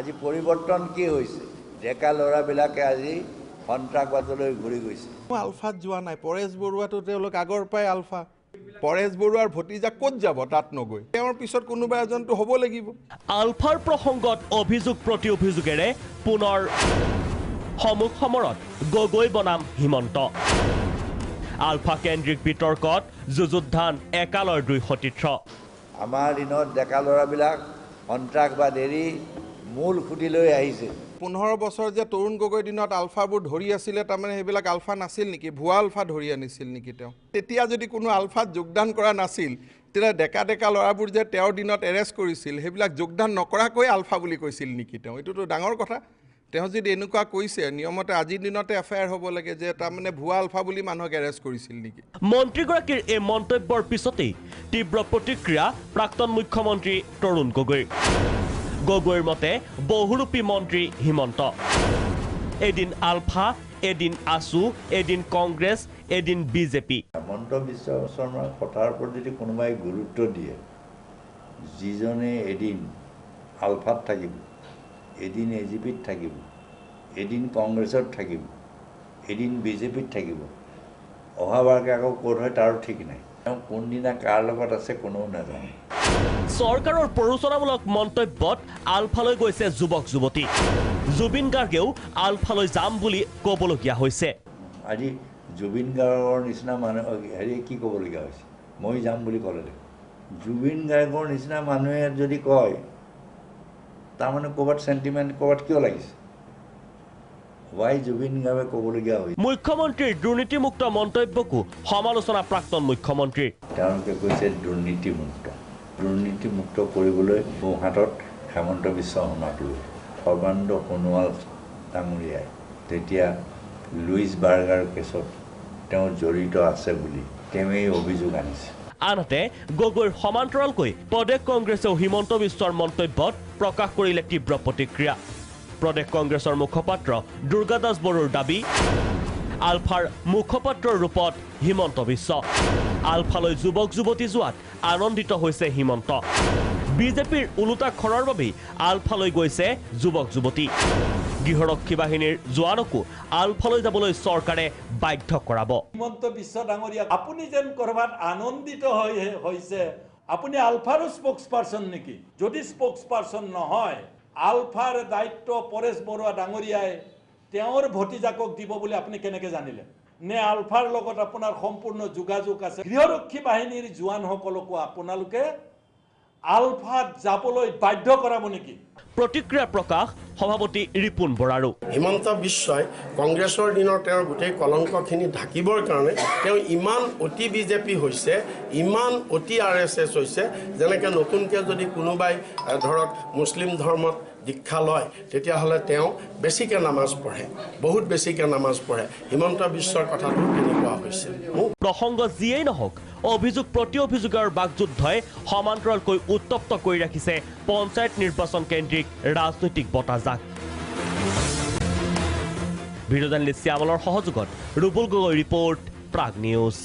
আজি পৰিৱৰ্তন কি হৈছে ডেকা ল'ৰাবিলাকে আজি সন্ত্ৰাসবাদলৈ ঘূৰি গৈছে আলফাত যোৱা নাই পৰেশ বৰুৱাটো তেওঁলোক আগৰ পৰাই আলফা পৰেশ বৰুৱাৰ ভতিজা ক'ত যাব তাত নগৈ তেওঁৰ পিছত কোনোবা এজনটো হ'ব লাগিব আলফাৰ প্ৰসংগত অভিযোগ প্ৰতি অভিযোগেৰে পুনৰ সমুখ সমৰত গগৈ বনাম হিমন্ত আলফা কেন্দ্ৰিক বিতৰ্কত যুযুদ্ধান একালৰ দুই সতীৰ্থ আমাৰ দিনত ডেকা ল'ৰাবিলাক সন্ত্ৰাসবাদ এৰি মূল খুঁটিলৈ আহিছে 15 বছৰ যে তৰুণ গগৈৰ দিনত আলফাবোৰ ধৰি আছিলে তাৰমানে সেইবিলাক আলফা নাছিল নেকি ভুৱা আলফা ধৰি আনিছিল নেকি তেওঁ তেতিয়া যদি কোনো আলফাত যোগদান কৰা নাছিল তেতিয়া ডেকা ডেকা ল'ৰাবোৰ যে তেওঁৰ দিনত এৰেষ্ট কৰিছিল সেইবিলাক যোগদান নকৰাকৈ আলফা বুলি কৈছিল নেকি তেওঁ এইটোতো ডাঙৰ কথা তেওঁ যদি এনেকুৱা কৈছে নিয়মতে আজিৰ দিনতে এফআইআৰ হ'ব লাগে যে তাৰমানে ভুৱা আলফা বুলি মানুহক এৰেষ্ট কৰিছিল নেকি মন্ত্ৰীগৰাকীৰ এই মন্তব্যৰ পিছতেই তীব্ৰ প্ৰতিক্ৰিয়া প্ৰাক্তন মুখ্যমন্ত্ৰী তৰুণ গগৈৰ মতে বহুৰূপী মন্ত্ৰী হিমন্ত এদিন আলফা এদিন আসু এদিন কংগ্ৰেছ এদিন বিজেপি হিমন্ত বিশ্ব শৰ্মাৰ কথাৰ ওপৰত যদি কোনোবাই গুৰুত্ব দিয়ে যিজনে এদিন আলফাত থাকিব এদিন এজিপিত থাকিব এদিন কংগ্ৰেছত থাকিব এদিন বিজেপিত থাকিব অহাবাৰকে আকৌ ক'ত হয় তাৰো ঠিক নাই তেওঁ কোনদিনা কাৰ লগত আছে কোনেও নাজানে চৰকাৰৰ প্ৰৰোচনামূলক মন্তব্যত আলফালৈ গৈছে যুৱক যুৱতী জুবিন গাৰ্গেও আলফালৈ যাম বুলি ক'বলগীয়া হৈছে আজি জুবিন গাৰ্গৰ নিচিনা মানুহ কি ক'বলগীয়া হৈছে মই যাম বুলি ক'লে জুবিন গাৰ্গৰ নিচিনা মানুহে যদি কয় তাৰমানে ক'ৰবাত চেণ্টিমেণ্ট ক'ৰবাত কিয় লাগিছে ৱাই জুবিন গাৰ্গে ক'বলগীয়া হৈছে মুখ্যমন্ত্ৰীৰ দুৰ্নীতিমুক্ত মন্তব্যকো সমালোচনা প্ৰাক্তন মুখ্যমন্ত্ৰীৰ তেওঁলোকে কৈছে দুৰ্নীতিমুক্ত কৰিবলৈ সোঁহাতত হেমন্ত বিশ্ব শৰ্মাক লৈ সৰ্বানন্দ সোণোৱাল ডাঙৰীয়াই তেতিয়া লুইচ বাৰ্গাৰ কেছত তেওঁ জড়িত আছে বুলি তেওঁৱেই অভিযোগ আনিছে আনহাতে গগৈৰ সমান্তৰালকৈ প্ৰদেশ কংগ্ৰেছেও হিমন্ত বিশ্বৰ মন্তব্যত প্ৰকাশ কৰিলে তীব্ৰ প্ৰতিক্ৰিয়া প্ৰদেশ কংগ্ৰেছৰ মুখপাত্ৰ দুৰ্গা দাস বড়োৰ দাবী আলফাৰ মুখপাত্ৰৰ ৰূপত হিমন্ত বিশ্ব আলফালৈ যুৱক যুৱতী যোৱাত আনন্দিত হৈছে হিমন্ত বিজেপিৰ ওলোটা খৰৰ বাবেই আলফালৈ গৈছে যুৱক যুৱতী গৃহৰক্ষী বাহিনীৰ জোৱানকো আলফালৈ যাবলৈ চৰকাৰে বাধ্য কৰাব হিমন্ত বিশ্ব ডাঙৰীয়া আপুনি যেন কৰবাত আনন্দিত হৈছে আপুনি আলফাৰ স্পোক্সপাৰসন নেকি যদি স্পোক্সপাৰসন নহয় আলফাৰ দায়িত্ব পৰেশ বৰুৱা ডাঙৰীয়াই তেওঁৰ ভতিজাকক দিব বুলি আপুনি কেনেকৈ জানিলে নে আলফাৰ লগত আপোনাৰ সম্পূৰ্ণ যোগাযোগ আছে গৃহৰক্ষী বাহিনীৰ জোৱানসকলকো আপোনালোকে আলফাত যাবলৈ বাধ্য কৰাব নেকি প্ৰতিক্ৰিয়া প্ৰকাশ সভাপতি ৰিপুন বৰাৰো হিমন্ত বিশ্বই কংগ্ৰেছৰ দিনৰ তেওঁৰ গোটেই কলংকখিনি ঢাকিবৰ কাৰণে তেওঁ ইমান অতি বিজেপি হৈছে ইমান অতি আৰএছএছ হৈছে যেনেকৈ নতুনকৈ যদি কোনোবাই ধৰক মুছলিম ধৰ্মত দীক্ষা লয় তেতিয়াহ'লে তেওঁ বেছিকৈ নামাজ পঢ়ে বহুত বেছিকৈ নামাজ পঢ়ে হিমন্ত বিশ্বৰ কথাটো তেনেকুৱা হৈছে প্ৰসংগ যিয়েই নহওক অভিযোগ প্ৰতি অভিযোগৰ বাকযুদ্ধই সমান্তৰালকৈ উত্তপ্ত কৰি ৰাখিছে পঞ্চায়ত নিৰ্বাচন কেন্দ্ৰিক ৰাজনৈতিক বতাহজাক ভিডিঅ' জাৰ্নেলিষ্ট শ্যামলৰ সহযোগত ৰুবুল গগৈ ৰিপৰ্ট প্ৰাগ নিউজ